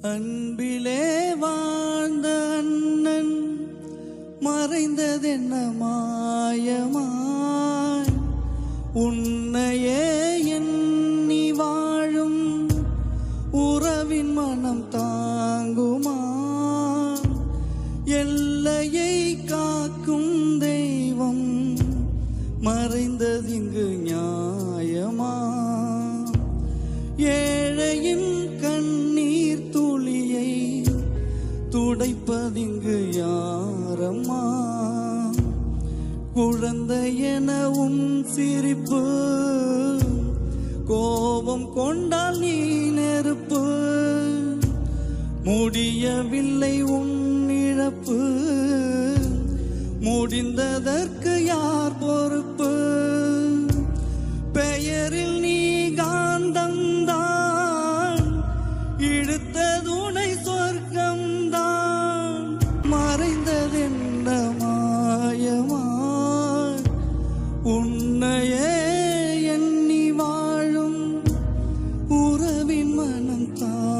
அன்பிலே வாழ்ந்த அண்ணன் மறைந்ததென்ன மாயமாய், உன்னையே எண்ணி வாழும் உறவின் மனம் தாங்குமா? எல்லையை காக்கும் தெய்வம் மறைந்ததிங்கு நியாயமா? ஏழையின் கண்ணீர் துளியை துடைப்பதிங்கு யாரம்மா? குழந்தையென உன் சிரிப்பு, கோபம் கொண்டால் நீ நெருப்பு. முடியவில்லை உன் இழப்பு, முடிந்ததற்கு யார் பொறுப்பு? பெயரில் நீ காந்தம்தான், இழுத்த துணை சொர்க்கம்தான். மறைந்ததென்ன மாயமாய், உன்னையே எண்ணி வாழும் உறவின் மனம் தான்.